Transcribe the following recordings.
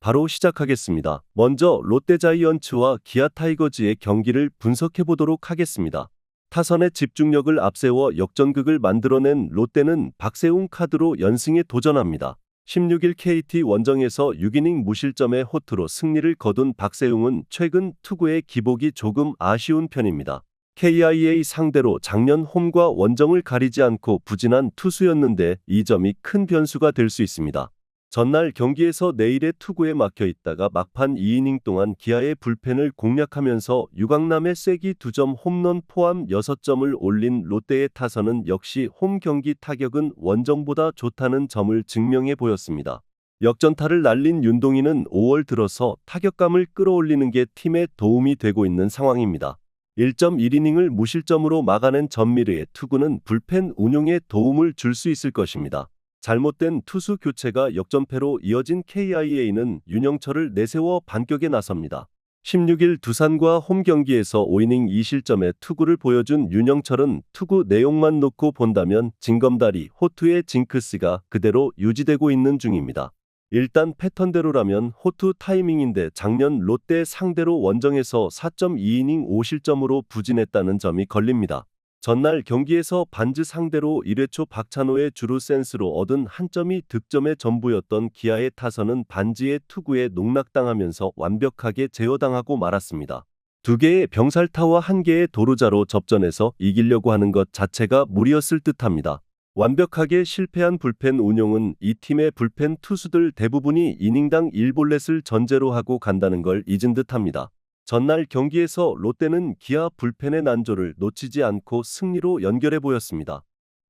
바로 시작하겠습니다. 먼저 롯데자이언츠와 기아 타이거즈의 경기를 분석해 보도록 하겠습니다. 타선의 집중력을 앞세워 역전극을 만들어낸 롯데는 박세웅 카드로 연승에 도전합니다. 16일 KT 원정에서 6이닝 무실점의 호투로 승리를 거둔 박세웅은 최근 투구의 기복이 조금 아쉬운 편입니다. KIA 상대로 작년 홈과 원정을 가리지 않고 부진한 투수였는데 이 점이 큰 변수가 될 수 있습니다. 전날 경기에서 내일의 투구에 막혀 있다가 막판 2이닝 동안 기아의 불펜을 공략하면서 유강남의 쐐기 2점 홈런 포함 6점을 올린 롯데의 타선은 역시 홈 경기 타격은 원정보다 좋다는 점을 증명해 보였습니다. 역전타를 날린 윤동희는 5월 들어서 타격감을 끌어올리는 게 팀에 도움이 되고 있는 상황입니다. 1.1이닝을 무실점으로 막아낸 전미르의 투구는 불펜 운용에 도움을 줄 수 있을 것입니다. 잘못된 투수 교체가 역전패로 이어진 KIA는 윤영철을 내세워 반격에 나섭니다. 16일 두산과 홈 경기에서 5이닝 2실점의 투구를 보여준 윤영철은 투구 내용만 놓고 본다면 징검다리, 호투의 징크스가 그대로 유지되고 있는 중입니다. 일단 패턴대로라면 호투 타이밍인데 작년 롯데 상대로 원정에서 4.2이닝 5실점으로 부진했다는 점이 걸립니다. 전날 경기에서 반즈 상대로 1회 초 박찬호의 주루 센스로 얻은 한 점이 득점의 전부였던 기아의 타선은 반즈의 투구에 농락당하면서 완벽하게 제어당하고 말았습니다. 2개의 병살타와 1개의 도루자로 접전해서 이기려고 하는 것 자체가 무리였을 듯합니다. 완벽하게 실패한 불펜 운용은 이 팀의 불펜 투수들 대부분이 이닝당 1볼넷을 전제로 하고 간다는 걸 잊은 듯합니다. 전날 경기에서 롯데는 기아 불펜의 난조를 놓치지 않고 승리로 연결해 보였습니다.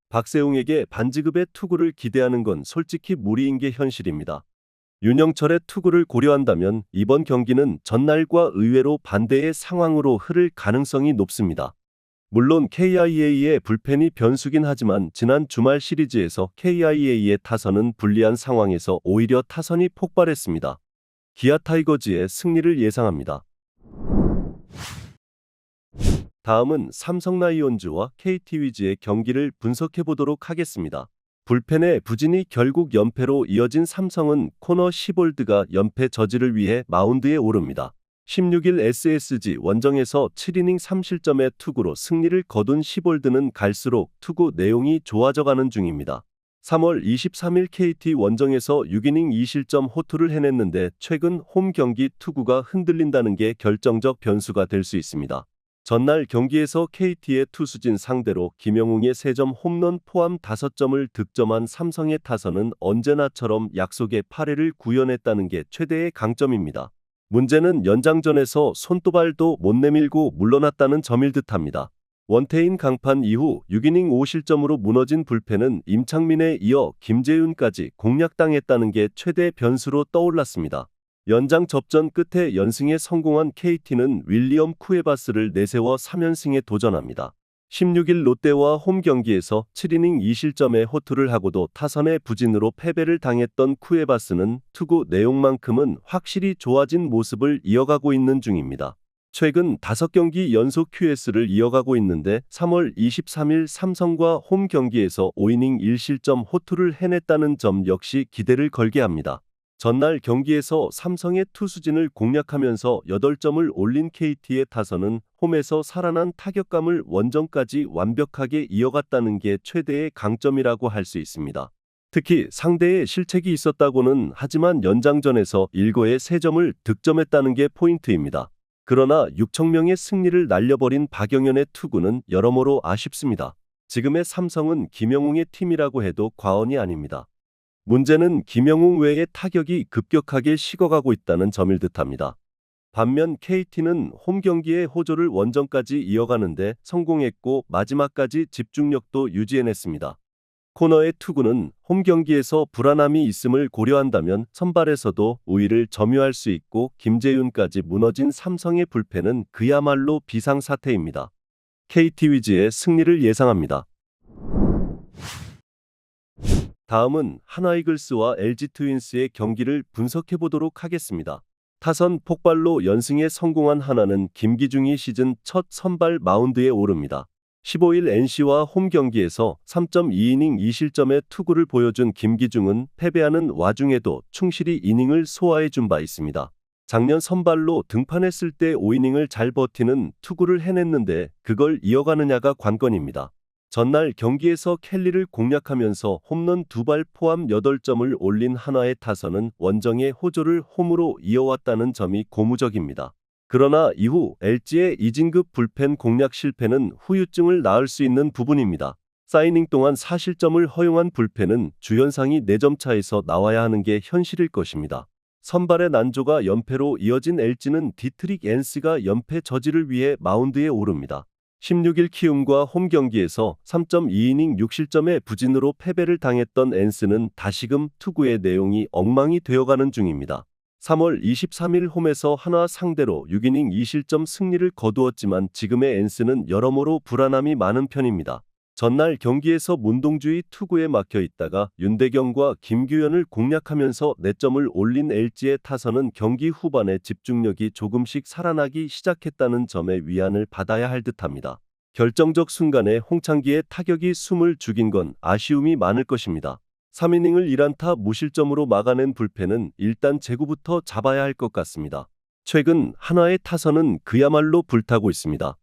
박세웅에게 반지급의 투구를 기대하는 건 솔직히 무리인 게 현실입니다. 윤영철의 투구를 고려한다면 이번 경기는 전날과 의외로 반대의 상황으로 흐를 가능성이 높습니다. 물론 KIA의 불펜이 변수긴 하지만 지난 주말 시리즈에서 KIA의 타선은 불리한 상황에서 오히려 타선이 폭발했습니다. 기아 타이거즈의 승리를 예상합니다. 다음은 삼성 라이온즈와 KT 위즈의 경기를 분석해 보도록 하겠습니다. 불펜의 부진이 결국 연패로 이어진 삼성은 코너 시볼드가 연패 저지를 위해 마운드에 오릅니다. 16일 SSG 원정에서 7이닝 3실점의 투구로 승리를 거둔 시볼드는 갈수록 투구 내용이 좋아져가는 중입니다. 3월 23일 KT 원정에서 6이닝 2실점 호투를 해냈는데 최근 홈 경기 투구가 흔들린다는 게 결정적 변수가 될 수 있습니다. 전날 경기에서 KT의 투수진 상대로 김영웅의 3점 홈런 포함 5점을 득점한 삼성의 타선은 언제나처럼 약속의 8회를 구현했다는 게 최대의 강점입니다. 문제는 연장전에서 손도발도 못 내밀고 물러났다는 점일 듯합니다. 원태인 강판 이후 6이닝 5실점으로 무너진 불펜은 임창민에 이어 김재윤까지 공략당했다는 게 최대 변수로 떠올랐습니다. 연장 접전 끝에 연승에 성공한 KT는 윌리엄 쿠에바스를 내세워 3연승에 도전합니다. 16일 롯데와 홈 경기에서 7이닝 2실점의 호투를 하고도 타선의 부진으로 패배를 당했던 쿠에바스는 투구 내용만큼은 확실히 좋아진 모습을 이어가고 있는 중입니다. 최근 5경기 연속 QS를 이어가고 있는데 3월 23일 삼성과 홈 경기에서 5이닝 1실점 호투를 해냈다는 점 역시 기대를 걸게 합니다. 전날 경기에서 삼성의 투수진을 공략하면서 8점을 올린 KT의 타선은 홈에서 살아난 타격감을 원정까지 완벽하게 이어갔다는 게 최대의 강점이라고 할 수 있습니다. 특히 상대의 실책이 있었다고는 하지만 연장전에서 1거에 3점을 득점했다는 게 포인트입니다. 그러나 6천명의 승리를 날려버린 박영현의 투구는 여러모로 아쉽습니다. 지금의 삼성은 김영웅의 팀이라고 해도 과언이 아닙니다. 문제는 김영웅 외의 타격이 급격하게 식어가고 있다는 점일 듯합니다. 반면 KT는 홈 경기의 호조를 원정까지 이어가는데 성공했고 마지막까지 집중력도 유지해냈습니다. 코너의 투구는 홈 경기에서 불안함이 있음을 고려한다면 선발에서도 우위를 점유할 수 있고 김재윤까지 무너진 삼성의 불펜은 그야말로 비상사태입니다. KT 위즈의 승리를 예상합니다. 다음은 하나 이글스와 LG 트윈스의 경기를 분석해 보도록 하겠습니다. 타선 폭발로 연승에 성공한 하나는 김기중이 시즌 첫 선발 마운드에 오릅니다. 15일 NC와 홈 경기에서 3.2이닝 2실점의 투구를 보여준 김기중은 패배하는 와중에도 충실히 이닝을 소화해준 바 있습니다. 작년 선발로 등판했을 때 5이닝을 잘 버티는 투구를 해냈는데 그걸 이어가느냐가 관건입니다. 전날 경기에서 켈리를 공략하면서 홈런 2발 포함 8점을 올린 한화의 타선은 원정의 호조를 홈으로 이어왔다는 점이 고무적입니다. 그러나 이후 LG의 이진급 불펜 공략 실패는 후유증을 낳을 수 있는 부분입니다. 4이닝 동안 4실점을 허용한 불펜은 주연상이 4점 차에서 나와야 하는 게 현실일 것입니다. 선발의 난조가 연패로 이어진 LG는 디트릭 앤스가 연패 저지를 위해 마운드에 오릅니다. 16일 키움과 홈 경기에서 3.2이닝 6실점의 부진으로 패배를 당했던 앤스는 다시금 투구의 내용이 엉망이 되어가는 중입니다. 3월 23일 홈에서 한화 상대로 6이닝 2실점 승리를 거두었지만 지금의 앤스는 여러모로 불안함이 많은 편입니다. 전날 경기에서 문동주의 투구에 막혀 있다가 윤대경과 김규현을 공략하면서 4점을 올린 LG의 타선은 경기 후반에 집중력이 조금씩 살아나기 시작했다는 점에 위안을 받아야 할 듯합니다. 결정적 순간에 홍창기의 타격이 숨을 죽인 건 아쉬움이 많을 것입니다. 3이닝을 1안타 무실점으로 막아낸 불펜은 일단 제구부터 잡아야 할 것 같습니다. 최근 한화의 타선은 그야말로 불타고 있습니다.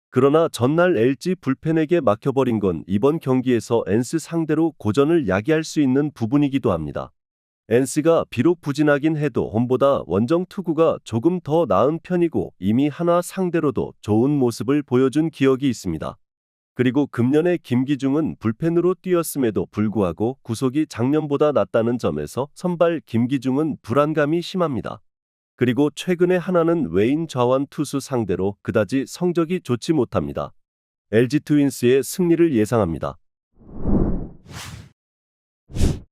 그러나 전날 LG 불펜에게 막혀버린 건 이번 경기에서 앤스 상대로 고전을 야기할 수 있는 부분이기도 합니다. 앤스가 비록 부진하긴 해도 홈보다 원정 투구가 조금 더 나은 편이고 이미 한화 상대로도 좋은 모습을 보여준 기억이 있습니다. 그리고 금년에 김기중은 불펜으로 뛰었음에도 불구하고 구속이 작년보다 낫다는 점에서 선발 김기중은 불안감이 심합니다. 그리고 최근에 한화는 외인 좌완 투수 상대로 그다지 성적이 좋지 못합니다. LG 트윈스의 승리를 예상합니다.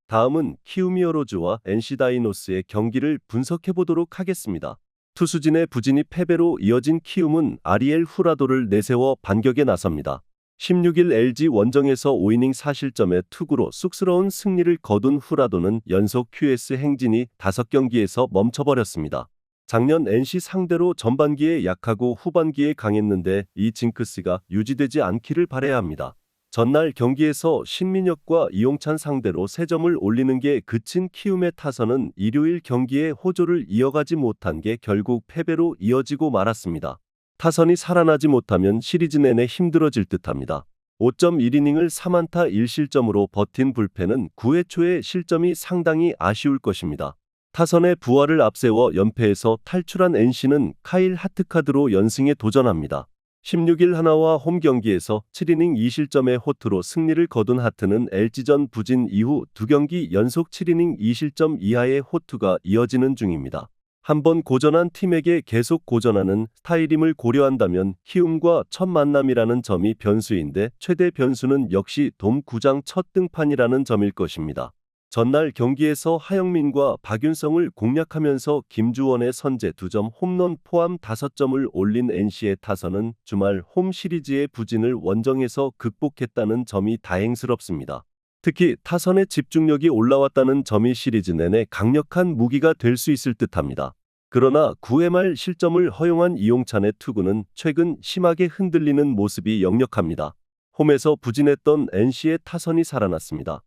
다음은 키움 히어로즈와 NC 다이노스의 경기를 분석해보도록 하겠습니다. 투수진의 부진이 패배로 이어진 키움은 아리엘 후라도를 내세워 반격에 나섭니다. 16일 LG 원정에서 5이닝 4실점의 투구로 쑥스러운 승리를 거둔 후라도는 연속 QS 행진이 5경기에서 멈춰버렸습니다. 작년 NC 상대로 전반기에 약하고 후반기에 강했는데 이 징크스가 유지되지 않기를 바라야 합니다. 전날 경기에서 신민혁과 이용찬 상대로 3점을 올리는 게 그친 키움의 타선은 일요일 경기에 호조를 이어가지 못한 게 결국 패배로 이어지고 말았습니다. 타선이 살아나지 못하면 시리즈 내내 힘들어질 듯합니다. 5.1이닝을 3안타 1실점으로 버틴 불펜은 9회 초에 실점이 상당히 아쉬울 것입니다. 타선의 부활을 앞세워 연패에서 탈출한 NC는 카일 하트카드로 연승에 도전합니다. 16일 한화와 홈 경기에서 7이닝 2실점의 호투로 승리를 거둔 하트는 LG전 부진 이후 2경기 연속 7이닝 2실점 이하의 호투가 이어지는 중입니다. 한번 고전한 팀에게 계속 고전하는 스타일임을 고려한다면 키움과 첫 만남이라는 점이 변수인데 최대 변수는 역시 돔 구장 첫 등판이라는 점일 것입니다. 전날 경기에서 하영민과 박윤성을 공략하면서 김주원의 선제 2점 홈런 포함 5점을 올린 NC의 타선은 주말 홈 시리즈의 부진을 원정에서 극복했다는 점이 다행스럽습니다. 특히 타선의 집중력이 올라왔다는 점이 시리즈 내내 강력한 무기가 될 수 있을 듯합니다. 그러나 9회 말 실점을 허용한 이용찬의 투구는 최근 심하게 흔들리는 모습이 역력합니다. 홈에서 부진했던 NC의 타선이 살아났습니다.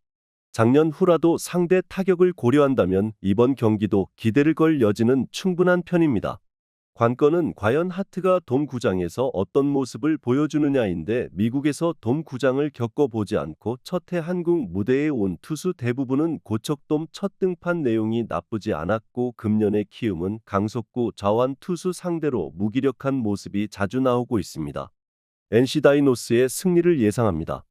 작년 후라도 상대 타격을 고려한다면 이번 경기도 기대를 걸 여지는 충분한 편입니다. 관건은 과연 하트가 돔 구장에서 어떤 모습을 보여주느냐인데 미국에서 돔 구장을 겪어보지 않고 첫해 한국 무대에 온 투수 대부분은 고척돔 첫 등판 내용이 나쁘지 않았고 금년의 키움은 강속구 좌완 투수 상대로 무기력한 모습이 자주 나오고 있습니다. NC 다이노스의 승리를 예상합니다.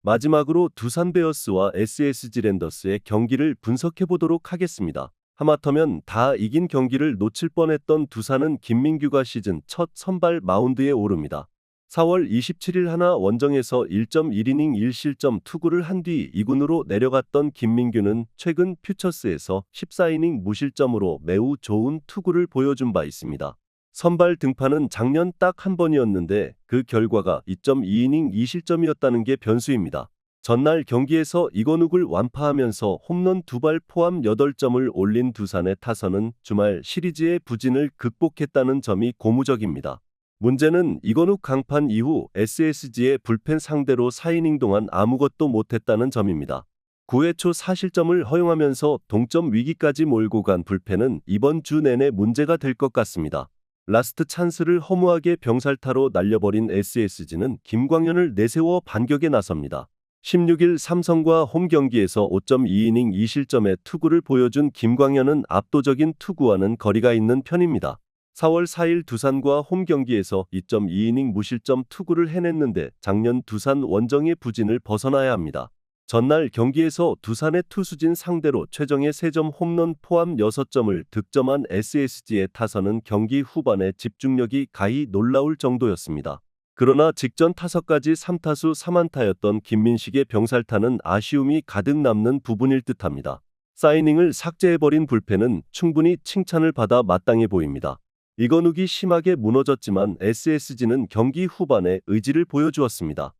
마지막으로 두산 베어스와 SSG 랜더스의 경기를 분석해보도록 하겠습니다. 하마터면 다 이긴 경기를 놓칠 뻔했던 두산은 김민규가 시즌 첫 선발 마운드에 오릅니다. 4월 27일 한화 원정에서 1.1이닝 1실점 투구를 한 뒤 2군으로 내려갔던 김민규는 최근 퓨처스에서 14이닝 무실점으로 매우 좋은 투구를 보여준 바 있습니다. 선발 등판은 작년 딱 한 번이었는데 그 결과가 2.2이닝 2실점이었다는 게 변수입니다. 전날 경기에서 이건욱을 완파하면서 홈런 2발 포함 8점을 올린 두산의 타선은 주말 시리즈의 부진을 극복했다는 점이 고무적입니다. 문제는 이건욱 강판 이후 SSG의 불펜 상대로 4이닝 동안 아무것도 못했다는 점입니다. 9회 초 4실점을 허용하면서 동점 위기까지 몰고 간 불펜은 이번 주 내내 문제가 될 것 같습니다. 라스트 찬스를 허무하게 병살타로 날려버린 SSG는 김광현을 내세워 반격에 나섭니다. 16일 삼성과 홈 경기에서 5.2이닝 2실점의 투구를 보여준 김광현은 압도적인 투구와는 거리가 있는 편입니다. 4월 4일 두산과 홈 경기에서 2.2이닝 무실점 투구를 해냈는데 작년 두산 원정의 부진을 벗어나야 합니다. 전날 경기에서 두산의 투수진 상대로 최정의 3점 홈런 포함 6점을 득점한 SSG의 타선은 경기 후반에 집중력이 가히 놀라울 정도였습니다. 그러나 직전 타석까지 3타수 3안타였던 김민식의 병살타는 아쉬움이 가득 남는 부분일 듯합니다. 사이닝을 삭제해버린 불펜은 충분히 칭찬을 받아 마땅해 보입니다. 이건욱이 심하게 무너졌지만 SSG는 경기 후반에 의지를 보여주었습니다.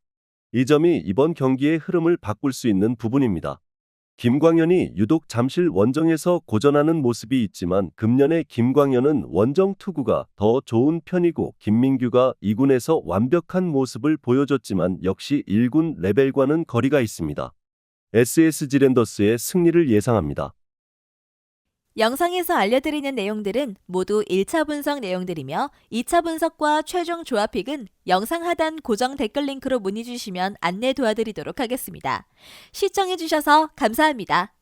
이 점이 이번 경기의 흐름을 바꿀 수 있는 부분입니다. 김광현이 유독 잠실 원정에서 고전하는 모습이 있지만 금년의 김광현은 원정 투구가 더 좋은 편이고 김민규가 2군에서 완벽한 모습을 보여줬지만 역시 1군 레벨과는 거리가 있습니다. SSG 랜더스의 승리를 예상합니다. 영상에서 알려드리는 내용들은 모두 1차 분석 내용들이며 2차 분석과 최종 조합픽은 영상 하단 고정 댓글 링크로 문의 주시면 안내 도와드리도록 하겠습니다. 시청해주셔서 감사합니다.